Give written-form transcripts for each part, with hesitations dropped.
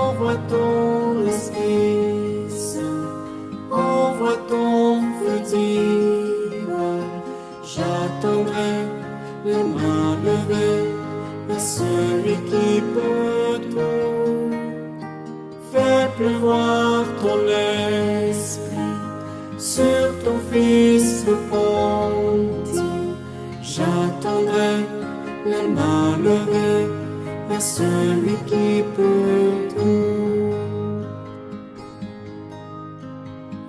Envoie ton Esprit Saint, envoie ton feu divin. J'attendrai les mains levées à celui qui peut tout. Fais pleuvoir ton esprit sur ton Fils repenti. J'attendrai les mains levées à celui qui peut tout.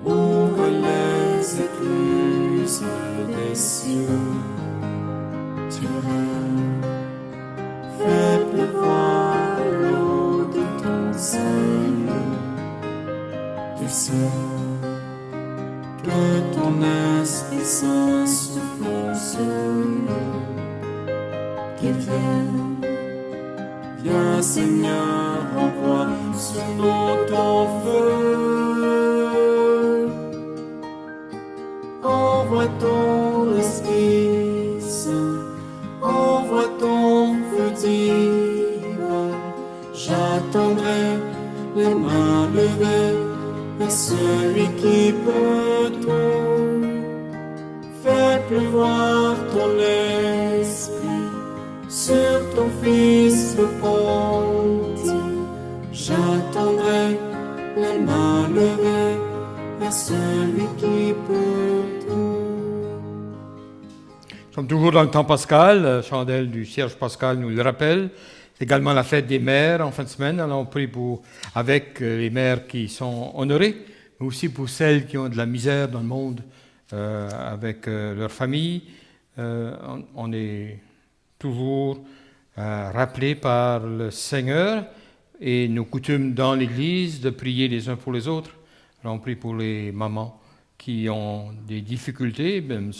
Ouvre les écluses des cieux, tu règnes. Fais pleuvoir l'eau de ton Seigneur du ciel. Que ton Esprit Saint souffle sur nous, qu'il vienne. Viens Seigneur, envoie sur nous ton feu. Envoie ton Esprit Saint, envoie ton feu divin. J'attendrai les mains levées à celui qui peut tout. Fais pleuvoir ton esprit sur ton Fils repenti. J'attendrai les mains levées à celui qui peut tout. Nous sommes toujours dans le temps pascal. La chandelle du cierge pascal nous le rappelle. C'est également la fête des mères en fin de semaine. Alors on prie avec les mères qui sont honorées, mais aussi pour celles qui ont de la misère dans le monde avec leur famille. On est toujours rappelés par le Seigneur et nos coutumes dans l'Église de prier les uns pour les autres. Alors on prie pour les mamans qui ont des difficultés, même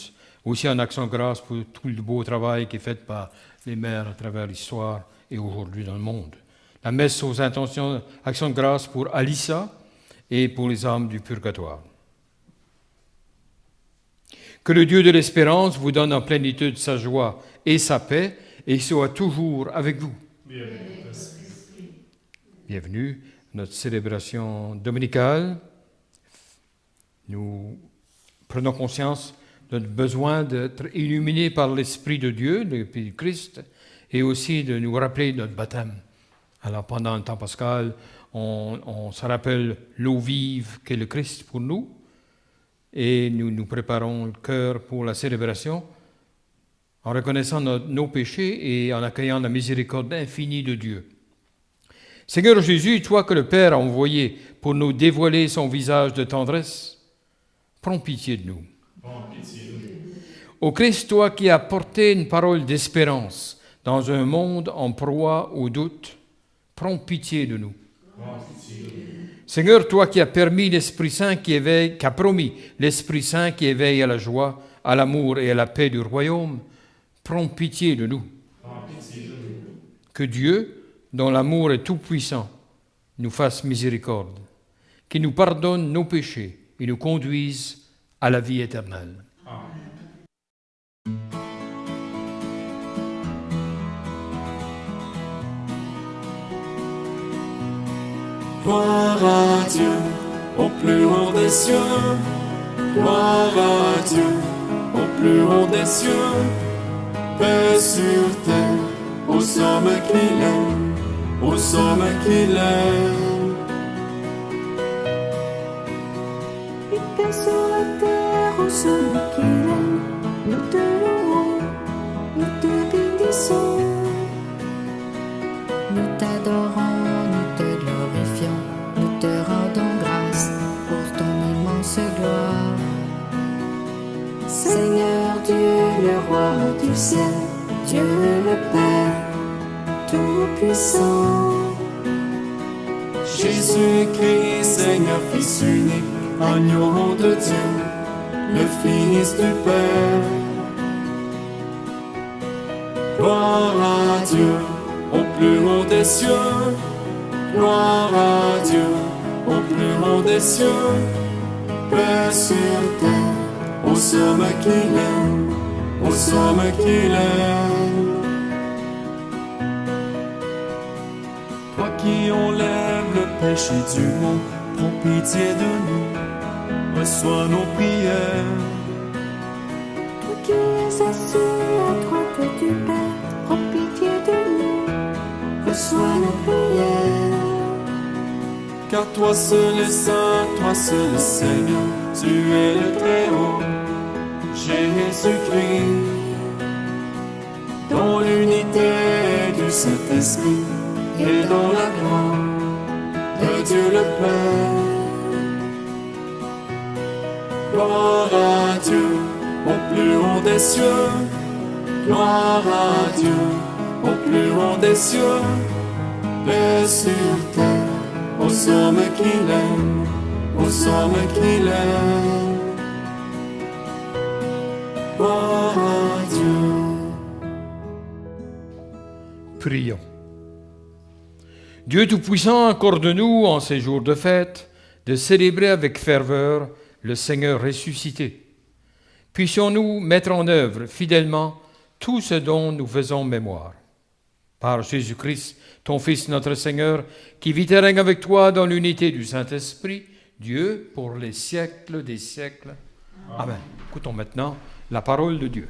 aussi en action de grâce pour tout le beau travail qui est fait par les mères à travers l'histoire et aujourd'hui dans le monde. La messe aux intentions, action de grâce pour Alissa et pour les âmes du purgatoire. Que le Dieu de l'espérance vous donne en plénitude sa joie et sa paix et soit toujours avec vous. Bienvenue à notre célébration dominicale. Nous prenons conscience de notre besoin d'être illuminés par l'Esprit de Dieu, l'Esprit du Christ, et aussi de nous rappeler notre baptême. Alors pendant le temps pascal, on se rappelle l'eau vive qu'est le Christ pour nous, et nous nous préparons le cœur pour la célébration en reconnaissant nos péchés et en accueillant la miséricorde infinie de Dieu. Seigneur Jésus, toi que le Père a envoyé pour nous dévoiler son visage de tendresse, prends pitié de nous. Ô Christ, toi qui as porté une parole d'espérance dans un monde en proie au doute, prends pitié de nous. Seigneur, toi qui as permis l'Esprit Saint qui a promis l'Esprit Saint qui éveille à la joie, à l'amour et à la paix du royaume, prends pitié de nous. Que Dieu, dont l'amour est tout-puissant, nous fasse miséricorde, qu'il nous pardonne nos péchés et nous conduise à la vie éternelle. Gloire à Dieu, au plus haut des cieux. Gloire à Dieu, au plus haut des cieux. Paix sur terre, aux hommes qu'il aime, aux hommes qu'il aime. Et paix sur la terre, aux hommes qu'il aime. Nous te louons, nous te bénissons. Nous t'adorons, nous te glorifions, nous te rendons grâce pour ton immense gloire. Seigneur Dieu, le roi du ciel, Dieu le Père, tout-puissant. Jésus-Christ, Seigneur, Fils unique, agneau de Dieu, le Fils du Père. Gloire à Dieu, au plus haut des cieux. Gloire à Dieu, au plus haut des cieux. Paix sur terre, aux hommes qu'il aime, aux hommes qu'il aime. Toi qui enlèves le péchés du monde, prends pitié de nous, reçois nos prières. Toi qui es assis à droite du Père, prends pitié de nous, reçois nos prières. Car toi seul est saint, toi seul est Seigneur, tu es le Très-Haut, Jésus-Christ. Dans l'unité du Saint-Esprit et dans la gloire de Dieu le Père. Gloire à Dieu au plus haut des cieux, gloire à Dieu au plus haut des cieux, paix sur terre aux hommes qu'il aime, aux hommes qu'il aime. Gloire à Dieu. Prions. Dieu Tout-Puissant, accorde-nous en ces jours de fête de célébrer avec ferveur le Seigneur ressuscité. Puissions-nous mettre en œuvre fidèlement tout ce dont nous faisons mémoire. Par Jésus-Christ, ton Fils, notre Seigneur, qui vit et règne avec toi dans l'unité du Saint-Esprit, Dieu, pour les siècles des siècles. Amen. Écoutons maintenant la parole de Dieu.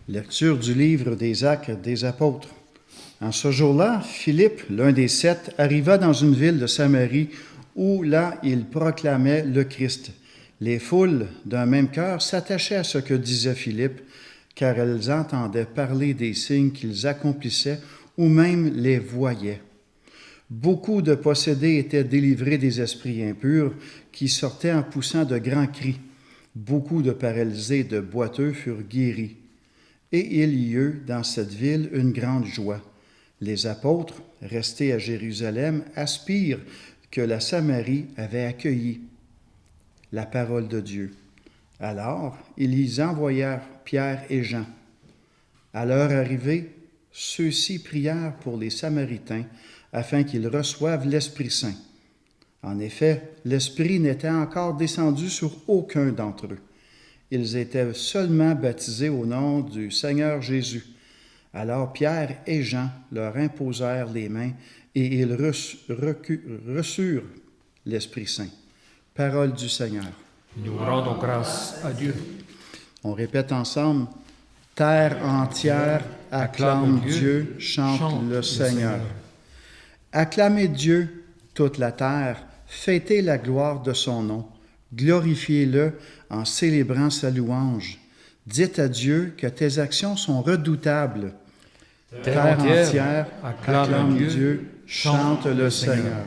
Lecture du livre des Actes des Apôtres. En ce jour-là, Philippe, l'un des 7, arriva dans une ville de Samarie où là il proclamait le Christ. Les foules, d'un même cœur, s'attachaient à ce que disait Philippe, car elles entendaient parler des signes qu'ils accomplissaient ou même les voyaient. Beaucoup de possédés étaient délivrés des esprits impurs qui sortaient en poussant de grands cris. Beaucoup de paralysés et de boiteux furent guéris. Et il y eut dans cette ville une grande joie. Les apôtres, restés à Jérusalem, aspirent que la Samarie avait accueilli la parole de Dieu. Alors, ils y envoyèrent Pierre et Jean. À leur arrivée, ceux-ci prièrent pour les Samaritains afin qu'ils reçoivent l'Esprit Saint. En effet, l'Esprit n'était encore descendu sur aucun d'entre eux. Ils étaient seulement baptisés au nom du Seigneur Jésus. Alors Pierre et Jean leur imposèrent les mains et ils reçurent l'Esprit Saint. Parole du Seigneur. Nous rendons grâce à Dieu. On répète ensemble. Terre entière acclame Dieu, chante le Seigneur. Acclamez Dieu, toute la terre, fêtez la gloire de son nom, glorifiez-le en célébrant sa louange. Dites à Dieu que tes actions sont redoutables. Terre entière acclame Dieu, chante le Seigneur.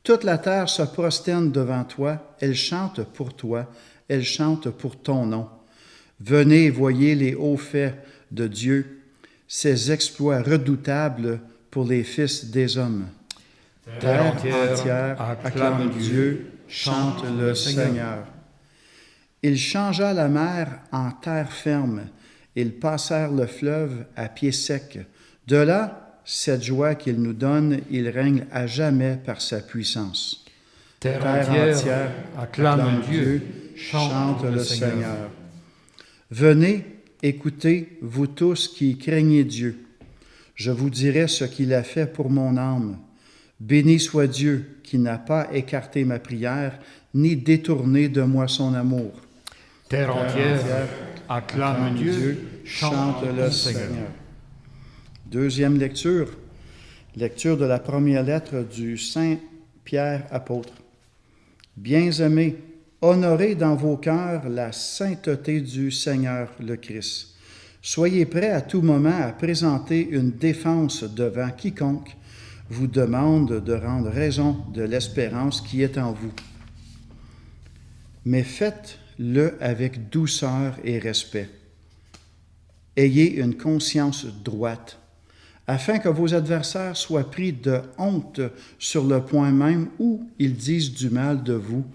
Toute la terre se prosterne devant toi, elle chante pour toi, elle chante pour ton nom. Venez et voyez les hauts faits de Dieu, ses exploits redoutables pour les fils des hommes. Terre entière acclame Dieu, chante le Seigneur. Il changea la mer en terre ferme, ils passèrent le fleuve à pied sec. De là, cette joie qu'il nous donne, il règne à jamais par sa puissance. Terre entière acclame Dieu, chante le Seigneur. Venez, écoutez, vous tous qui craignez Dieu. Je vous dirai ce qu'il a fait pour mon âme. Béni soit Dieu qui n'a pas écarté ma prière, ni détourné de moi son amour. Terre entière acclame Dieu, chante le Seigneur. Deuxième lecture, lecture de la première lettre du Saint Pierre apôtre. Bien-aimés, honorez dans vos cœurs la sainteté du Seigneur le Christ. Soyez prêts à tout moment à présenter une défense devant quiconque vous demande de rendre raison de l'espérance qui est en vous. Mais faites-le avec douceur et respect. Ayez une conscience droite, afin que vos adversaires soient pris de honte sur le point même où ils disent du mal de vous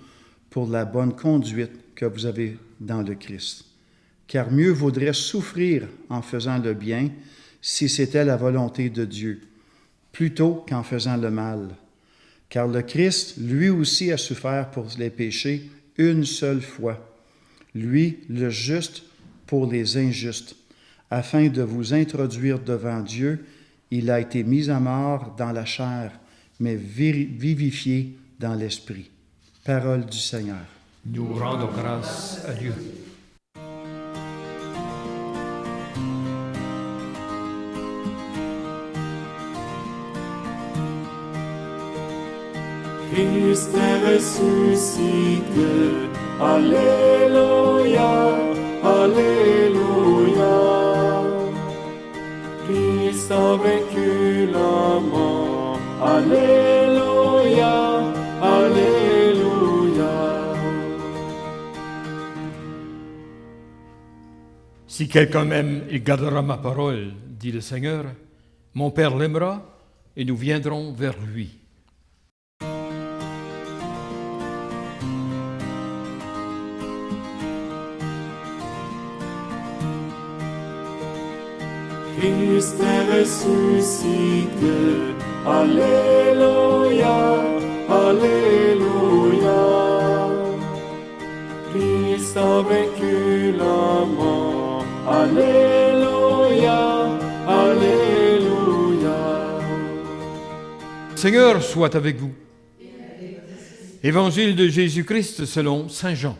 pour la bonne conduite que vous avez dans le Christ. Car mieux vaudrait souffrir en faisant le bien, si c'était la volonté de Dieu, plutôt qu'en faisant le mal. Car le Christ, lui aussi, a souffert pour les péchés une seule fois, lui, le juste, pour les injustes, afin de vous introduire devant Dieu. Il a été mis à mort dans la chair, mais vivifié dans l'esprit. Parole du Seigneur. Nous rendons grâce à Dieu. Christ est ressuscité. Alléluia, Alléluia. Christ a vaincu la mort. Alléluia, Alléluia. Si quelqu'un m'aime, il gardera ma parole, dit le Seigneur. Mon Père l'aimera et nous viendrons vers lui. Christ est ressuscité. Alléluia, Alléluia. Christ a vaincu la mort. Alléluia, Alléluia. Seigneur soit avec vous. Évangile de Jésus-Christ selon Saint Jean.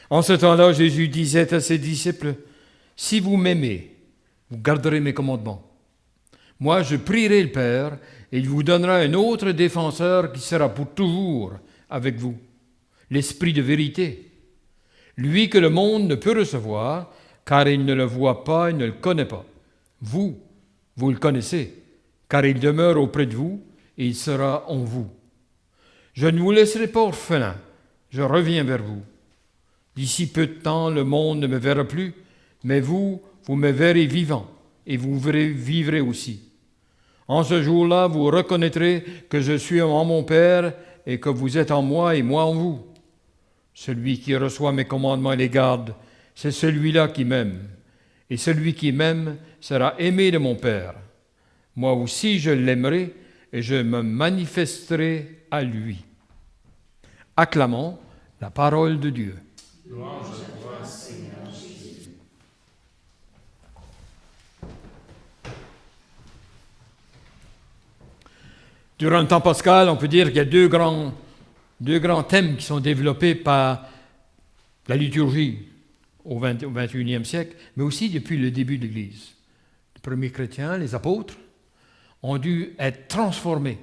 En ce temps-là, Jésus disait à ses disciples, « Si vous m'aimez, vous garderez mes commandements. Moi, je prierai le Père, et il vous donnera un autre défenseur qui sera pour toujours avec vous, l'Esprit de vérité. Lui que le monde ne peut recevoir, car il ne le voit pas et ne le connaît pas. Vous le connaissez, car il demeure auprès de vous, et il sera en vous. Je ne vous laisserai pas orphelin, je reviens vers vous. D'ici peu de temps, le monde ne me verra plus, mais vous me verrez vivant, et vous vivrez aussi. En ce jour-là, vous reconnaîtrez que je suis en mon Père, et que vous êtes en moi et moi en vous. Celui qui reçoit mes commandements et les garde, c'est celui-là qui m'aime. Et celui qui m'aime sera aimé de mon Père. Moi aussi, je l'aimerai, et je me manifesterai à lui. » Acclamons la parole de Dieu. Louange à toi, Seigneur Jésus. Durant le temps pascal, on peut dire qu'il y a deux grands thèmes qui sont développés par la liturgie au XXIe siècle, mais aussi depuis le début de l'Église. Les premiers chrétiens, les apôtres, ont dû être transformés.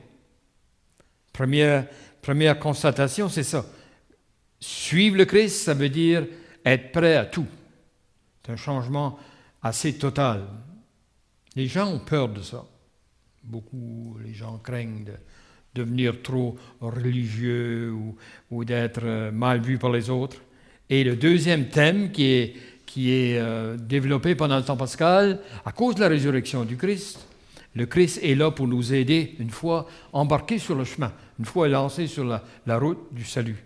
Première constatation, c'est ça. Suivre le Christ, ça veut dire être prêt à tout. C'est un changement assez total. Les gens ont peur de ça. Les gens craignent de devenir trop religieux ou d'être mal vus par les autres. Et le deuxième thème qui est développé pendant le temps pascal, à cause de la résurrection du Christ, le Christ est là pour nous aider une fois embarqués sur le chemin, une fois lancés sur la route du salut.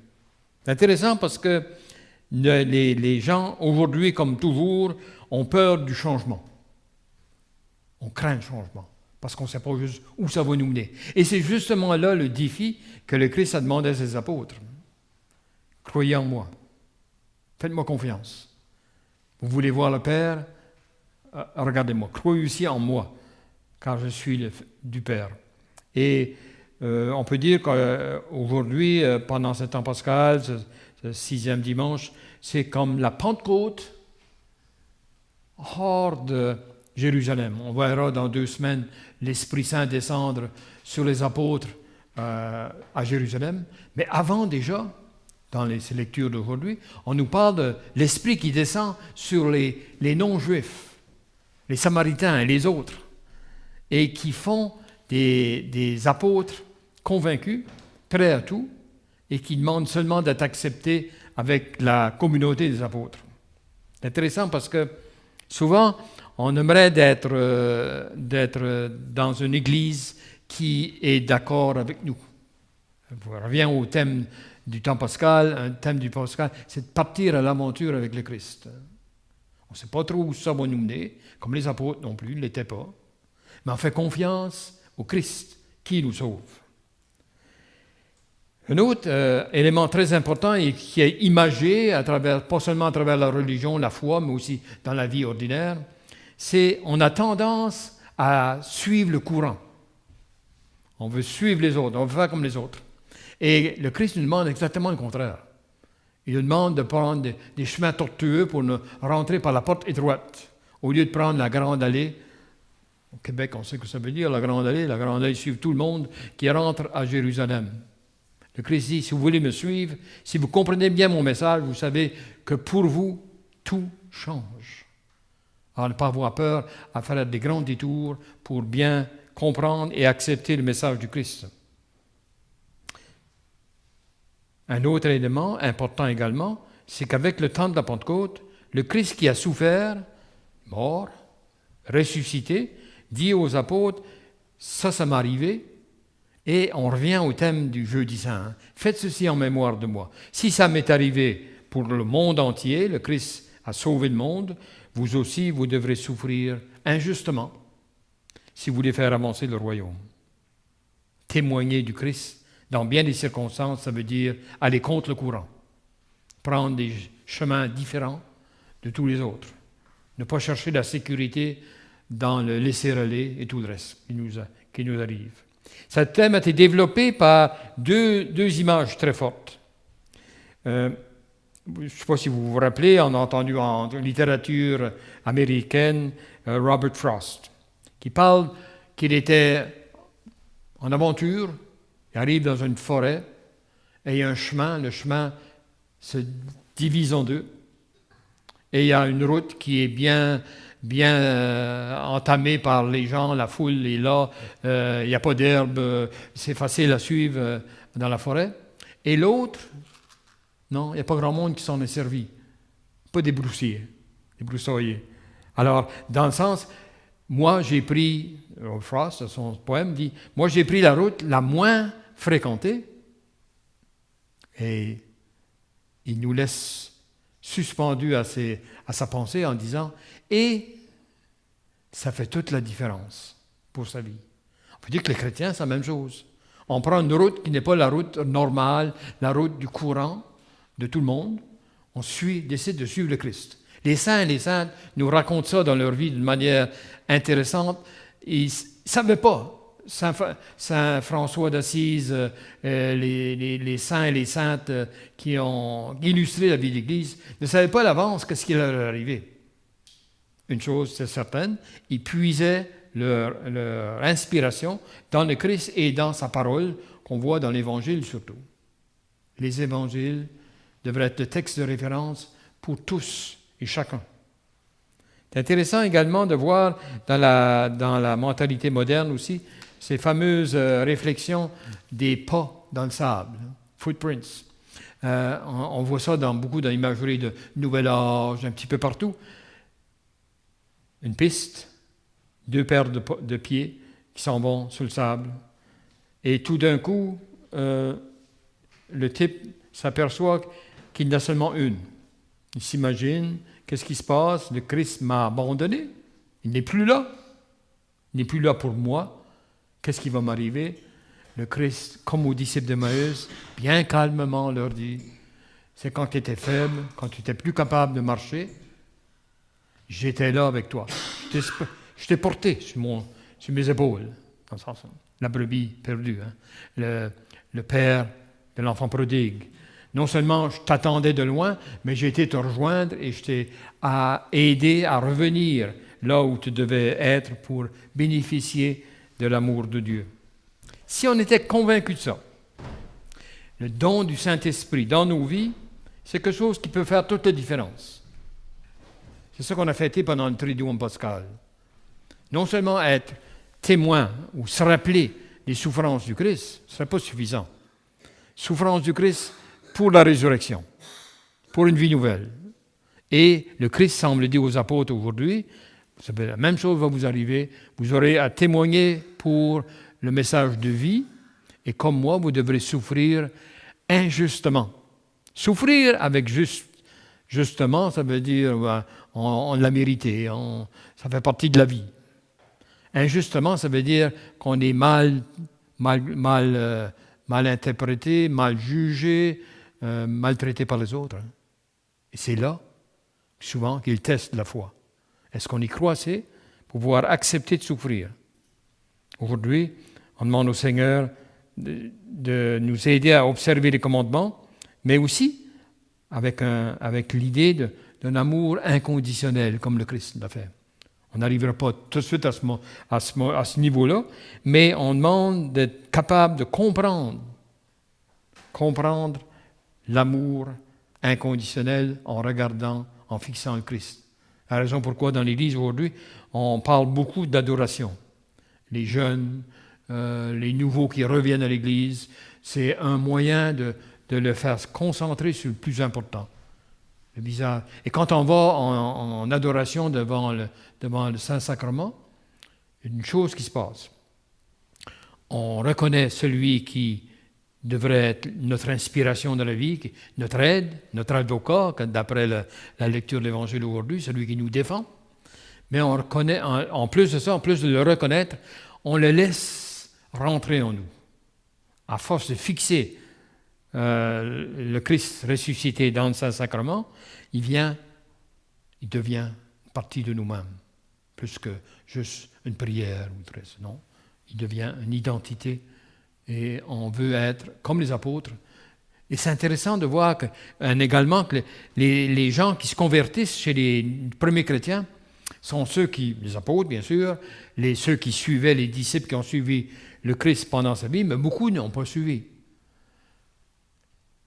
C'est intéressant parce que les gens, aujourd'hui comme toujours, ont peur du changement. On craint le changement parce qu'on ne sait pas juste où ça va nous mener. Et c'est justement là le défi que le Christ a demandé à ses apôtres. Croyez en moi. Faites-moi confiance. Vous voulez voir le Père? Regardez-moi. Croyez aussi en moi, car je suis du Père. Et on peut dire qu'aujourd'hui, pendant ce temps pascal, ce 6e dimanche, c'est comme la Pentecôte hors de Jérusalem. On verra dans 2 semaines l'Esprit Saint descendre sur les apôtres à Jérusalem. Mais avant déjà, dans ces lectures d'aujourd'hui, on nous parle de l'Esprit qui descend sur les non-juifs, les Samaritains et les autres, et qui font des apôtres convaincus, prêts à tout, et qui demandent seulement d'être acceptés avec la communauté des apôtres. C'est intéressant parce que souvent, on aimerait d'être dans une église qui est d'accord avec nous. Je reviens au thème du temps pascal. Un thème du pascal, c'est de partir à l'aventure avec le Christ. On ne sait pas trop où ça va nous mener, comme les apôtres non plus ne l'étaient pas. Mais on fait confiance au Christ qui nous sauve. Un autre élément très important et qui est imagé à travers, pas seulement à travers la religion, la foi, mais aussi dans la vie ordinaire, c'est on a tendance à suivre le courant. On veut suivre les autres, on veut faire comme les autres. Et le Christ nous demande exactement le contraire. Il nous demande de prendre des chemins tortueux pour nous rentrer par la porte étroite, au lieu de prendre la grande allée. Au Québec, on sait ce que ça veut dire, la grande allée. La grande allée suit tout le monde qui rentre à Jérusalem. Le Christ dit, si vous voulez me suivre, si vous comprenez bien mon message, vous savez que pour vous, tout change. Alors, ne pas avoir peur à faire des grands détours pour bien comprendre et accepter le message du Christ. Un autre élément important également, c'est qu'avec le temps de la Pentecôte, le Christ qui a souffert, mort, ressuscité, dit aux apôtres, ça m'est arrivé, et on revient au thème du jeudi saint. Faites ceci en mémoire de moi. Si ça m'est arrivé pour le monde entier, le Christ a sauvé le monde, vous aussi, vous devrez souffrir injustement si vous voulez faire avancer le royaume. Témoigner du Christ, dans bien des circonstances, ça veut dire aller contre le courant, prendre des chemins différents de tous les autres, ne pas chercher la sécurité dans le laisser-aller et tout le reste qui nous arrive. Ce thème a été développé par deux images très fortes. Je ne sais pas si vous vous rappelez, on a entendu en littérature américaine Robert Frost, qui parle qu'il était en aventure, il arrive dans une forêt, et il y a un chemin, le chemin se divise en deux, et il y a une route qui est bien entamée par les gens, la foule est là, il n'y a pas d'herbe, c'est facile à suivre dans la forêt. Et l'autre, non, il n'y a pas grand monde qui s'en est servi, pas débroussaillé. Alors, dans le sens, moi j'ai pris, Frost, son poème dit, moi j'ai pris la route la moins fréquentée, et il nous laisse suspendus à sa pensée en disant, et ça fait toute la différence pour sa vie. On peut dire que les chrétiens, c'est la même chose. On prend une route qui n'est pas la route normale, la route du courant de tout le monde. On décide de suivre le Christ. Les saints et les saintes nous racontent ça dans leur vie d'une manière intéressante. Ils ne savaient pas. Saint François d'Assise, les saints et les saintes qui ont illustré la vie de l'Église, ne savaient pas à l'avance ce qui leur arrivait. Une chose, c'est certaine, ils puisaient leur inspiration dans le Christ et dans sa parole, qu'on voit dans l'Évangile surtout. Les Évangiles devraient être le texte de référence pour tous et chacun. C'est intéressant également de voir dans la mentalité moderne aussi ces fameuses réflexions des pas dans le sable, footprints. On voit ça beaucoup dans l'imagerie de Nouvel Âge, un petit peu partout. Une piste, deux paires de pieds qui s'en vont sur le sable. Et tout d'un coup, le type s'aperçoit qu'il n'a seulement une. Il s'imagine, qu'est-ce qui se passe? Le Christ m'a abandonné. Il n'est plus là. Il n'est plus là pour moi. Qu'est-ce qui va m'arriver? Le Christ, comme aux disciples d'Emmaüs, bien calmement leur dit, c'est quand tu étais faible, quand tu n'étais plus capable de marcher, j'étais là avec toi. Je t'ai porté sur mes épaules, dans le sens, la brebis perdue, le père de l'enfant prodigue. Non seulement je t'attendais de loin, mais j'ai été te rejoindre et je t'ai aidé à revenir là où tu devais être pour bénéficier de l'amour de Dieu. Si on était convaincu de ça, le don du Saint-Esprit dans nos vies, c'est quelque chose qui peut faire toute la différence. C'est ça qu'on a fêté pendant le Triduum pascal. Non seulement être témoin ou se rappeler des souffrances du Christ, ce ne serait pas suffisant. Souffrances du Christ pour la résurrection, pour une vie nouvelle. Et le Christ semble dire aux apôtres aujourd'hui, la même chose va vous arriver, vous aurez à témoigner pour le message de vie, et comme moi, vous devrez souffrir injustement. Souffrir avec justement, ça veut dire on l'a mérité, ça fait partie de la vie. Injustement, ça veut dire qu'on est mal mal interprété, mal jugé, maltraité par les autres. Et c'est là, souvent, qu'il teste la foi. Est-ce qu'on y croit assez pour pouvoir accepter de souffrir? Aujourd'hui, on demande au Seigneur de nous aider à observer les commandements, mais aussi avec l'idée d'un amour inconditionnel, comme le Christ l'a fait. On n'arrivera pas tout de suite à ce niveau-là, mais on demande d'être capable de comprendre l'amour inconditionnel en regardant, en fixant le Christ. La raison pourquoi dans l'Église aujourd'hui, on parle beaucoup d'adoration. Les jeunes, les nouveaux qui reviennent à l'Église, c'est un moyen de le faire se concentrer sur le plus important. Le visage. Et quand on va en adoration devant le Saint-Sacrement, une chose qui se passe. On reconnaît celui qui devrait être notre inspiration dans la vie, notre aide, notre avocat, d'après la lecture de l'Évangile aujourd'hui, celui qui nous défend. Mais on reconnaît, en plus de ça, en plus de le reconnaître, on le laisse rentrer en nous. À force de fixer le Christ ressuscité dans le Saint-Sacrement, il devient partie de nous-mêmes, plus que juste une prière ou triste, non. Il devient une identité et on veut être comme les apôtres. Et c'est intéressant de voir également que les gens qui se convertissent chez les premiers chrétiens sont les apôtres bien sûr, ceux qui suivaient les disciples qui ont suivi le Christ pendant sa vie, mais beaucoup n'ont pas suivi.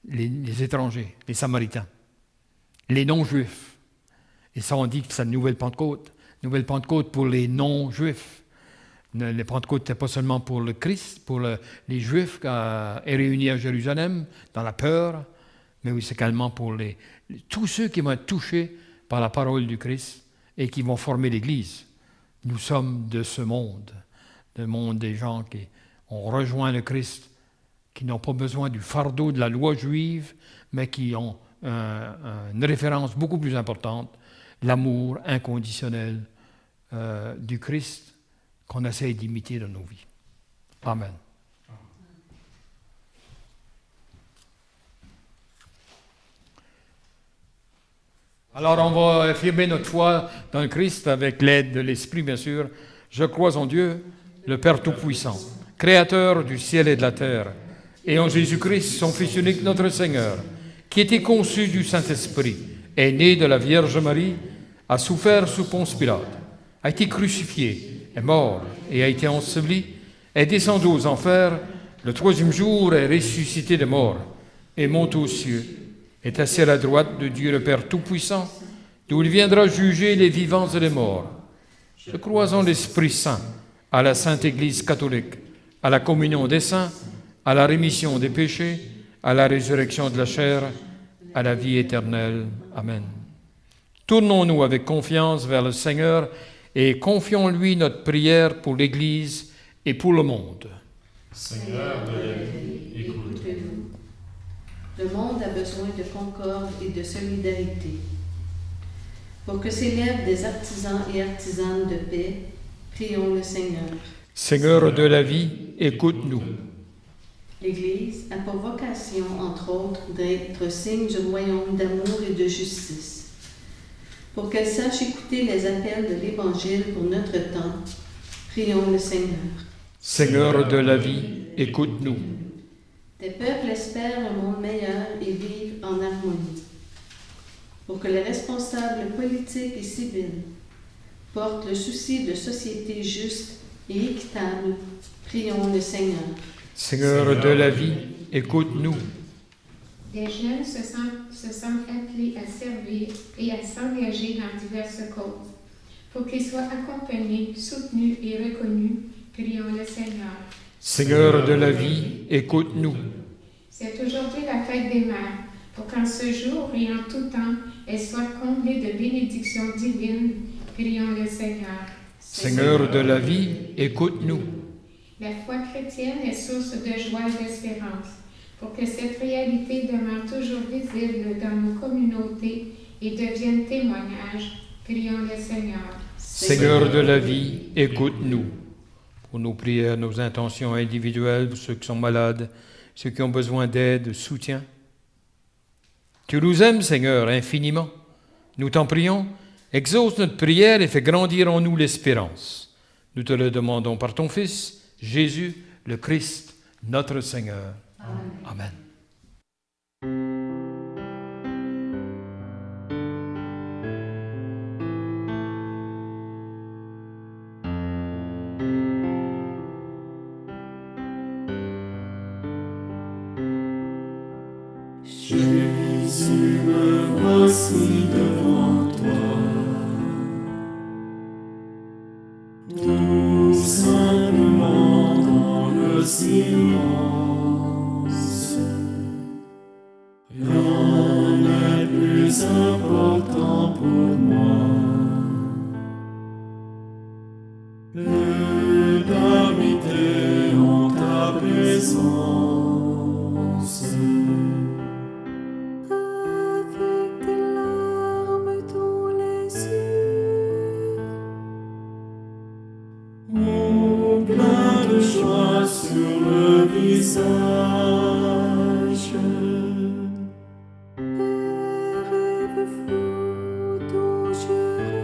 Les étrangers, les Samaritains, les non-juifs. Et ça, on dit que c'est une nouvelle Pentecôte. Nouvelle Pentecôte pour les non-juifs. Les Pentecôtes n'étaient pas seulement pour le Christ, pour les Juifs réunis à Jérusalem, dans la peur, mais aussi également pour tous ceux qui vont être touchés par la parole du Christ et qui vont former l'Église. Nous sommes de ce monde, le monde des gens qui ont rejoint le Christ, qui n'ont pas besoin du fardeau de la loi juive, mais qui ont une référence beaucoup plus importante, l'amour inconditionnel du Christ qu'on essaie d'imiter dans nos vies. Amen. Alors on va affirmer notre foi dans le Christ avec l'aide de l'Esprit, bien sûr. Je crois en Dieu, le Père Tout-Puissant, Créateur du ciel et de la terre, et en Jésus-Christ, son Fils unique, notre Seigneur, qui était conçu du Saint-Esprit, est né de la Vierge Marie, a souffert sous Ponce Pilate, a été crucifié, est mort et a été enseveli, est descendu aux enfers, le troisième jour est ressuscité des morts, et monte aux cieux, est assis à la droite de Dieu le Père Tout-Puissant, d'où il viendra juger les vivants et les morts. Je crois en l'Esprit Saint, à la Sainte Église catholique, à la communion des saints, à la rémission des péchés, à la résurrection de la chair, à la vie éternelle. Amen. Tournons-nous avec confiance vers le Seigneur et confions-lui notre prière pour l'Église et pour le monde. Seigneur de la vie, écoute-nous. Le monde a besoin de concorde et de solidarité. Pour que s'élèvent des artisans et artisanes de paix, prions le Seigneur. Seigneur de la vie, écoute-nous. L'Église a pour vocation, entre autres, d'être signe du royaume d'amour et de justice. Pour qu'elle sache écouter les appels de l'Évangile pour notre temps, prions le Seigneur. Seigneur de la vie, écoute-nous. Des peuples espèrent un monde meilleur et vivent en harmonie. Pour que les responsables politiques et civils portent le souci de société juste et équitable, prions le Seigneur. Seigneur de la vie, écoute-nous. Les jeunes se sentent appelés à servir et à s'engager dans diverses causes. Pour qu'ils soient accompagnés, soutenus et reconnus, prions le Seigneur. Seigneur de la vie, écoute-nous. C'est aujourd'hui la fête des mères, pour qu'en ce jour et en tout temps, elles soient comblées de bénédictions divines, prions le Seigneur. Seigneur de la vie, écoute-nous. La foi chrétienne est source de joie et d'espérance. Pour que cette réalité demeure toujours visible dans nos communautés et devienne témoignage, prions le Seigneur. Seigneur de la vie, écoute-nous. Pour nos prières, nos intentions individuelles, pour ceux qui sont malades, ceux qui ont besoin d'aide, de soutien. Tu nous aimes, Seigneur, infiniment. Nous t'en prions, exauce notre prière et fais grandir en nous l'espérance. Nous te le demandons par ton Fils, Jésus, le Christ, notre Seigneur. Amen. Jésus, me voici devant toi, tout simplement dans le silence. Rien n'est plus important pour moi que d'habiter en ta présence. Avec des larmes dans les yeux, Oh, plein de joie sur le visage. rêves fous dont je rêve.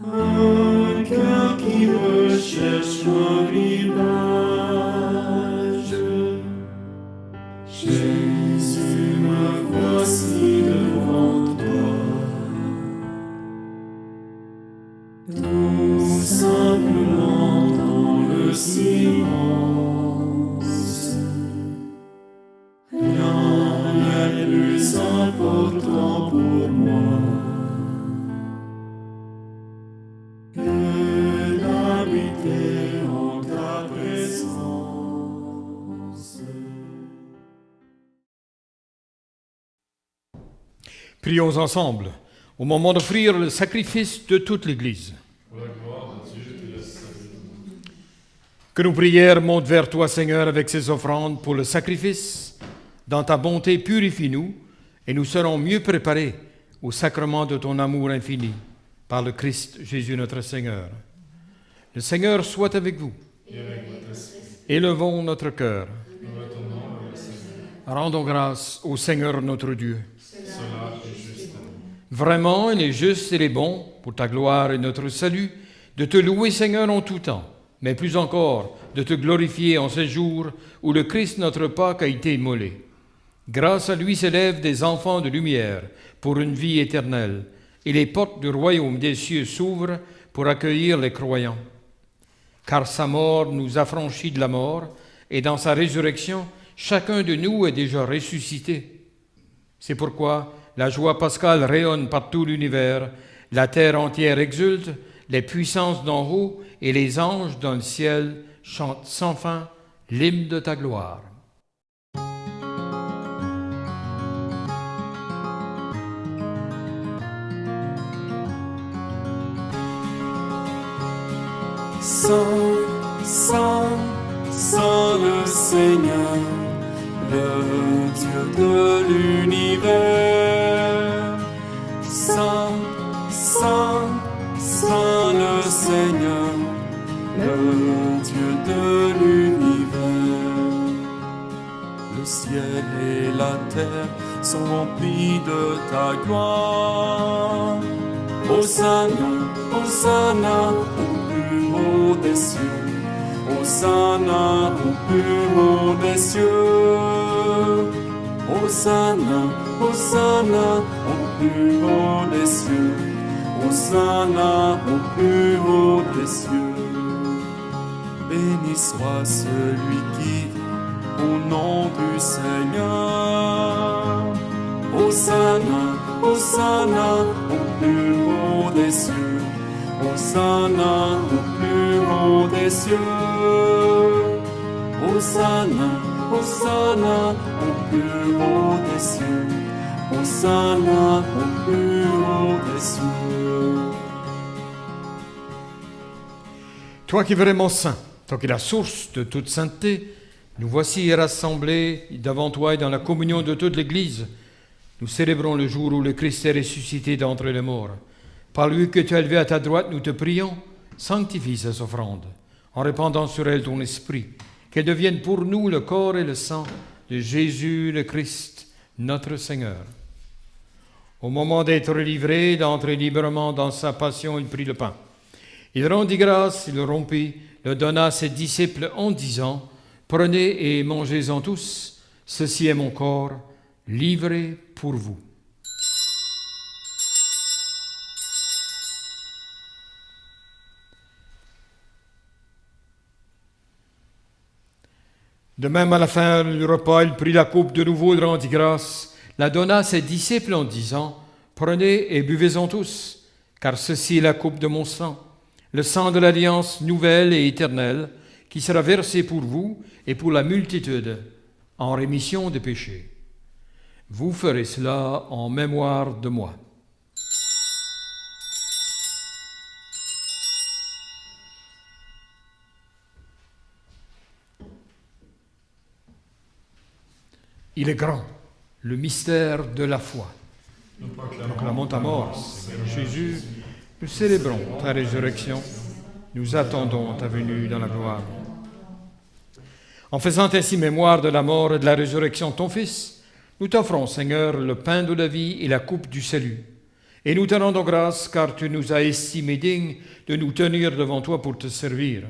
Un cœur qui recherche un rivage. Jésus, me voici devant toi, tout simplement dans le silence. Rien n'est plus important pour moi que d'habiter en ta présence. Prions ensemble au moment d'offrir le sacrifice de toute l'Église. Que nos prières montent vers toi, Seigneur, avec ces offrandes pour le sacrifice. Dans ta bonté, purifie-nous et nous serons mieux préparés au sacrement de ton amour infini par le Christ Jésus notre Seigneur. Le Seigneur soit avec vous. Élevons notre cœur. Rendons grâce au Seigneur notre Dieu. Vraiment, il est juste et il est bon, pour ta gloire et notre salut, de te louer, Seigneur, en tout temps, mais plus encore, de te glorifier en ce jour où le Christ, notre Pâque, a été immolé. Grâce à lui s'élèvent des enfants de lumière pour une vie éternelle, et les portes du royaume des cieux s'ouvrent pour accueillir les croyants. Car sa mort nous affranchit de la mort, et dans sa résurrection, chacun de nous est déjà ressuscité. C'est pourquoi la joie pascale rayonne par tout l'univers, la terre entière exulte, les puissances d'en haut et les anges dans le ciel chantent sans fin l'hymne de ta gloire. Saint, Saint, Saint le Seigneur, le Dieu de l'univers. Saint, Saint, Saint le Seigneur, le Dieu de l'univers. Le ciel et la terre sont remplis de ta gloire. Hosanna, Hosanna au plus haut des cieux. Hosanna au plus haut des cieux. Hosanna, Hosanna au plus haut des cieux. Hosanna au plus haut des cieux. Béni soit celui qui vient au nom du Seigneur. Hosanna, Hosanna au plus haut des cieux. Hosanna au plus haut des cieux. Hosanna, Hosanna au plus haut des cieux. Hosanna au plus haut des cieux. Toi qui es vraiment saint, toi qui es la source de toute sainteté, nous voici rassemblés devant toi et dans la communion de toute l'Église. Nous célébrons le jour où le Christ est ressuscité d'entre les morts. Par lui que tu as élevé à ta droite, nous te prions, sanctifie ces offrandes. en répandant sur elle ton esprit, qu'elle devienne pour nous le corps et le sang de Jésus le Christ, notre Seigneur. Au moment d'être livré, d'entrer librement dans sa passion, il prit le pain. Il rendit grâce, il le rompit, le donna à ses disciples en disant, « Prenez et mangez-en tous, ceci est mon corps, livré pour vous. » De même, à la fin du repas, il prit la coupe de nouveau, il rendit grâce, la donna à ses disciples en disant, « Prenez et buvez-en tous, car ceci est la coupe de mon sang, le sang de l'alliance nouvelle et éternelle, qui sera versé pour vous et pour la multitude, en rémission des péchés. Vous ferez cela en mémoire de moi. » Il est grand, le mystère de la foi. Nous proclamons ta mort, Seigneur Jésus. Nous célébrons ta résurrection. Nous attendons ta venue dans la gloire. En faisant ainsi mémoire de la mort et de la résurrection de ton Fils, nous t'offrons, Seigneur, le pain de la vie et la coupe du salut. Et nous te rendons grâce car tu nous as estimés dignes de nous tenir devant toi pour te servir.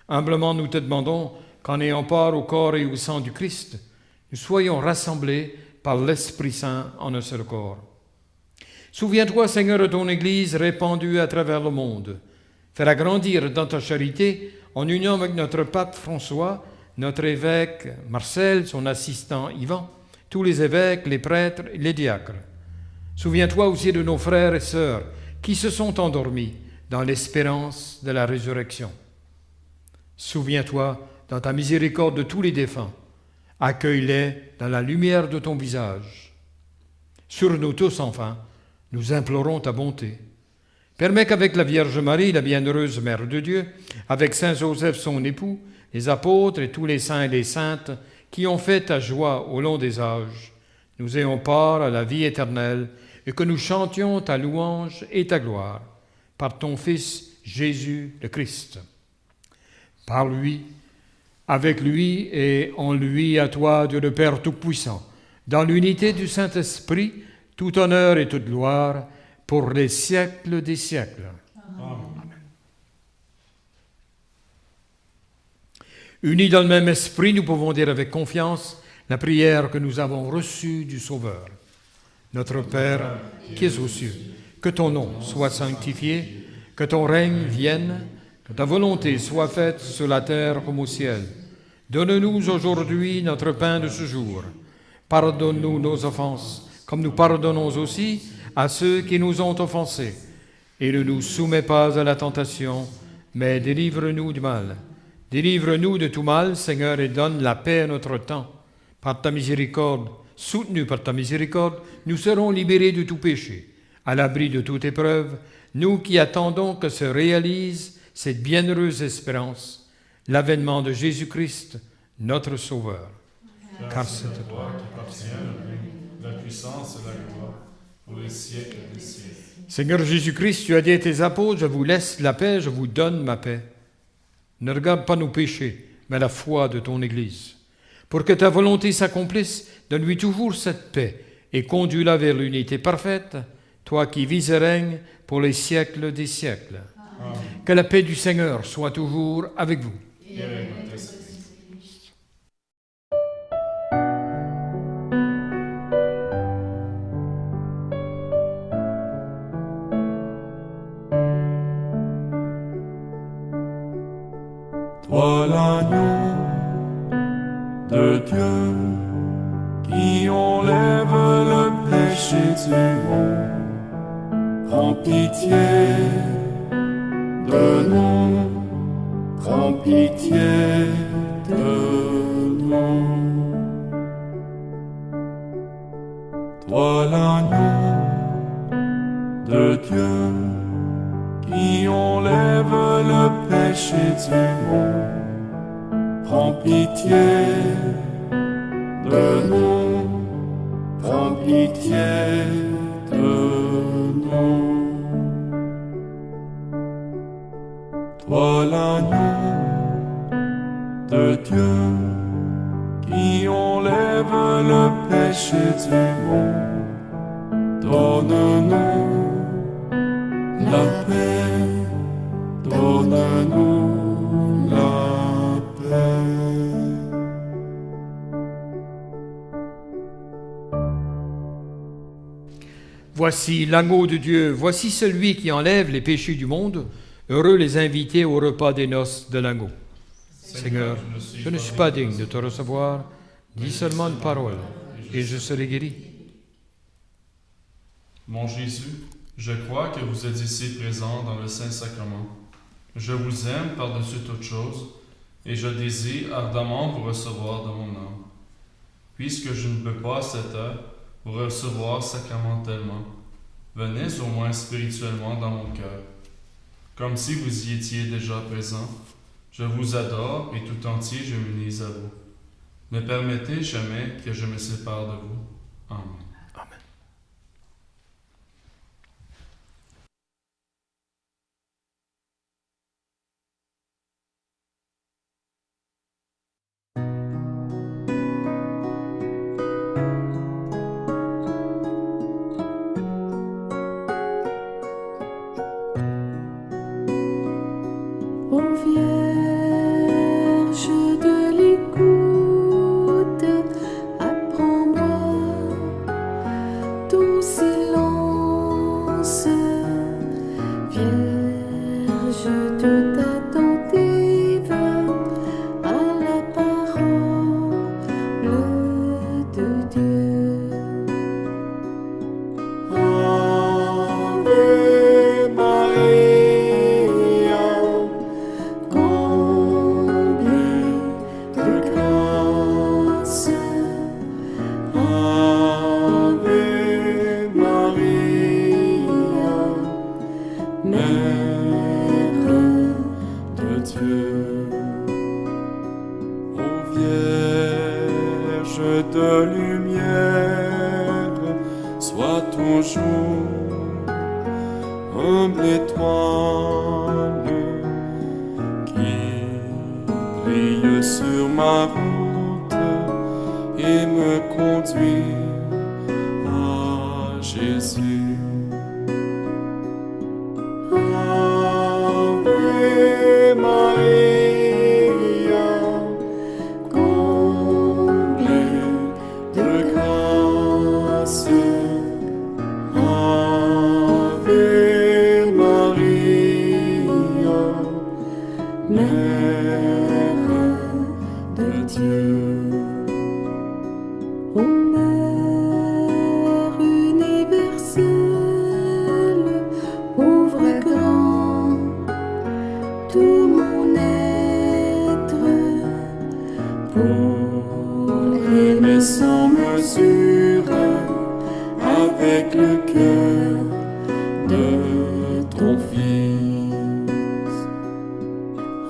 Humblement, nous te demandons qu'en ayant part au corps et au sang du Christ, nous soyons rassemblés par l'Esprit Saint en un seul corps. Souviens-toi, Seigneur, de ton Église répandue à travers le monde. Fais-la grandir dans ta charité en union avec notre pape François, notre évêque Marcel, son assistant Yvan, tous les évêques, les prêtres et les diacres. Souviens-toi aussi de nos frères et sœurs qui se sont endormis dans l'espérance de la résurrection. Souviens-toi, dans ta miséricorde, de tous les défunts. Accueille-les dans la lumière de ton visage. Sur nous tous, enfin, nous implorons ta bonté. Permets qu'avec la Vierge Marie, la bienheureuse Mère de Dieu, avec Saint Joseph son époux, les apôtres et tous les saints et les saintes qui ont fait ta joie au long des âges, nous ayons part à la vie éternelle et que nous chantions ta louange et ta gloire par ton Fils Jésus le Christ. Par lui, avec lui et en lui, à toi, Dieu le Père Tout-Puissant, dans l'unité du Saint-Esprit, tout honneur et toute gloire pour les siècles des siècles. Amen. Unis dans le même esprit, nous pouvons dire avec confiance la prière que nous avons reçue du Sauveur. Notre Père, qui es aux cieux, que ton nom soit sanctifié, que ton règne vienne, que ta volonté soit faite sur la terre comme au ciel. Donne-nous aujourd'hui notre pain de ce jour. Pardonne-nous nos offenses, comme nous pardonnons aussi à ceux qui nous ont offensés. Et ne nous soumets pas à la tentation, mais délivre-nous du mal. Délivre-nous de tout mal, Seigneur, et donne la paix à notre temps. Par ta miséricorde, soutenus par ta miséricorde, nous serons libérés de tout péché. À l'abri de toute épreuve, nous qui attendons que se réalise cette bienheureuse espérance, l'avènement de Jésus-Christ, notre Sauveur. Car c'est à toi qu'appartient la puissance et la gloire pour les siècles des siècles. Seigneur Jésus-Christ, tu as dit à tes apôtres, je vous laisse la paix, je vous donne ma paix. Ne regarde pas nos péchés, mais la foi de ton Église. Pour que ta volonté s'accomplisse, donne-lui toujours cette paix et conduis-la vers l'unité parfaite, toi qui vis et règnes pour les siècles des siècles. Amen. Que la paix du Seigneur soit toujours avec vous. Et avec votre esprit. Toi l'agneau de Dieu qui enlève le péché du monde, prends pitié de nous, prends pitié de nous. Toi l'agneau de Dieu qui enlève le péché du monde, prends pitié de nous, prends pitié de nous. Toi l'agneau de Dieu qui enlève le péché du monde, donne-nous la paix, donne-nous la paix. Voici l'agneau de Dieu, voici celui qui enlève les péchés du monde. Heureux les invités au repas des noces de l'agneau. Seigneur, je ne suis pas digne de te recevoir. Dis seulement une parole, et je serai guéri. Mon Jésus, je crois que vous êtes ici présent dans le Saint-Sacrement. Je vous aime par-dessus toute chose, et je désire ardemment vous recevoir dans mon âme. Puisque je ne peux pas à cette heure vous recevoir sacramentellement, venez au moins spirituellement dans mon cœur. Comme si vous y étiez déjà présent, je vous adore et tout entier je m'unis à vous. Ne permettez jamais que je me sépare de vous. Amen. Amen. Ô Vierge de l'écoute, apprends-moi ton silence. Vierge toute attentive à la parole de Dieu. Ave Maria, comblée de grâce. Ave Maria, Mère de Dieu. Ô Vierge de lumière, sois toujours humble étoile qui brille sur ma route et me conduit à Jésus. Ave Maria, comblée de grâce. Ave Maria, Mère de Dieu. Ô Mère universelle, ouvre grand tout mon être pour Aimer sans mesure avec le cœur de ton Fils.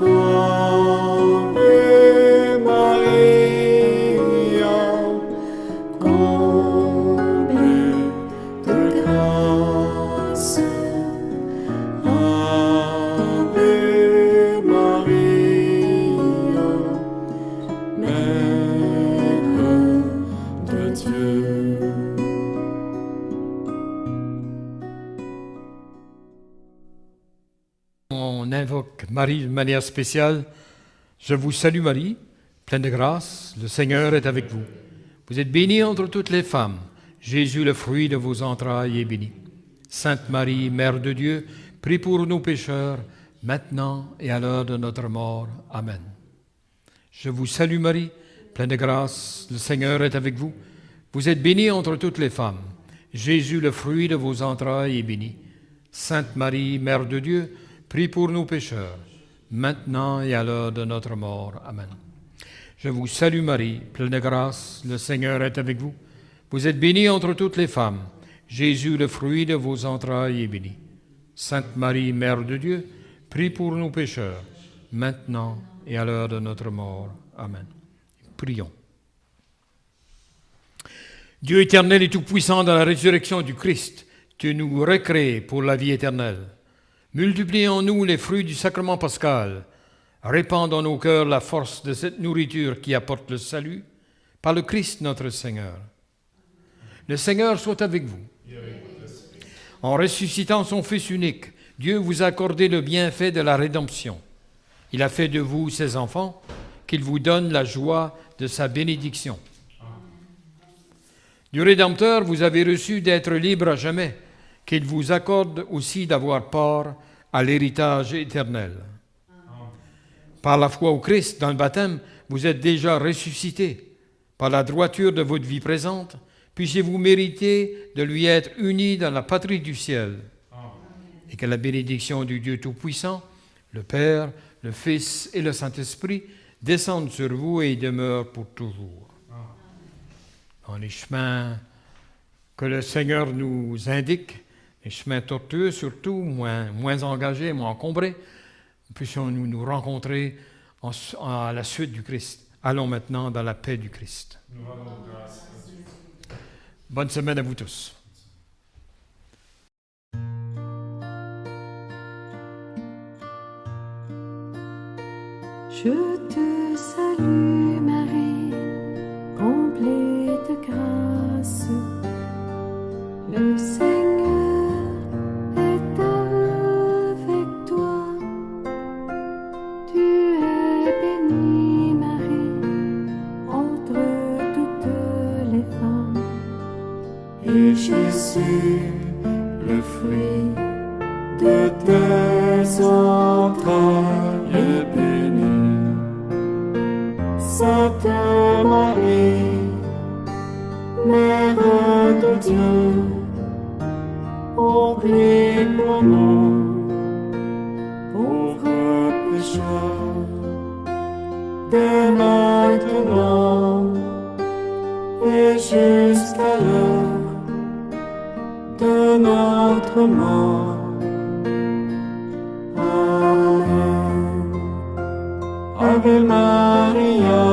Ave Maria, comblée de grâce. Ave Maria, Mère de Dieu. On invoque Marie de manière spéciale. Je vous salue Marie, pleine de grâce, le Seigneur est avec vous. Vous êtes bénie entre toutes les femmes. Jésus, le fruit de vos entrailles, est béni. Sainte Marie, Mère de Dieu, prie pour nous pécheurs, maintenant et à l'heure de notre mort. Amen. Je vous salue Marie, pleine de grâce, le Seigneur est avec vous. Vous êtes bénie entre toutes les femmes. Jésus, le fruit de vos entrailles, est béni. Sainte Marie, Mère de Dieu, prie pour nous pécheurs, maintenant et à l'heure de notre mort. Amen. Je vous salue Marie, pleine de grâce, le Seigneur est avec vous. Vous êtes bénie entre toutes les femmes. Jésus, le fruit de vos entrailles, est béni. Sainte Marie, Mère de Dieu, prie pour nous pécheurs, maintenant et à l'heure de notre mort. Amen. Prions. Dieu éternel et tout-puissant, dans la résurrection du Christ, tu nous recrées pour la vie éternelle. Multiplions-nous les fruits du sacrement pascal. Répandons dans nos cœurs la force de cette nourriture qui apporte le salut par le Christ notre Seigneur. Le Seigneur soit avec vous. En ressuscitant son Fils unique, Dieu vous a accordé le bienfait de la rédemption. Il a fait de vous ses enfants, qu'il vous donne la joie de sa bénédiction. Du Rédempteur, vous avez reçu d'être libre à jamais, qu'il vous accorde aussi d'avoir part à l'héritage éternel. Par la foi au Christ, dans le baptême, vous êtes déjà ressuscités. Par la droiture de votre vie présente, puissiez-vous mériter de lui être unis dans la patrie du ciel. Et que la bénédiction du Dieu Tout-Puissant, le Père, le Fils et le Saint-Esprit descendent sur vous et demeurent pour toujours. Dans les chemins que le Seigneur nous indique, les chemins tortueux surtout, moins engagés, moins encombrés, puissions-nous nous rencontrer à la suite du Christ. Allons maintenant dans la paix du Christ. Bonne semaine à vous tous. Je te salue Marie, comblée de grâce. Le Seigneur est avec toi. Tu es bénie Marie, entre toutes les femmes. Et Jésus, le fruit de tes entrailles est béni. Sainte Marie, Mère de Dieu, prie pour nous, pauvres pécheurs, dès maintenant et jusqu'à l'heure de notre mort. Amen. Ave Maria,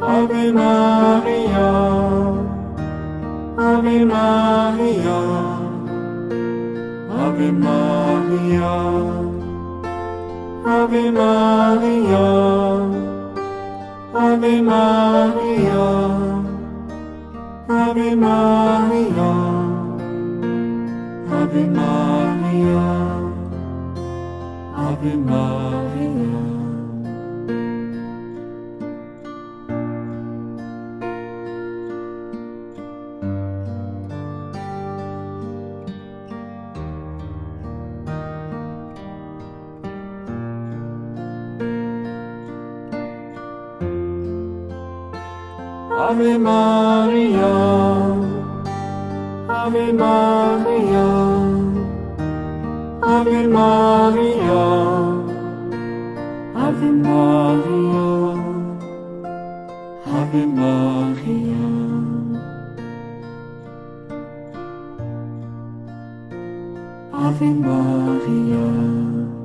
Ave Maria, Ave Maria, Ave Maria, Ave Maria, Ave Maria, Ave Maria, Ave Maria, Ave Maria. Ave Maria, Ave Maria, Ave Maria, Ave Maria, Ave Maria, Ave Maria.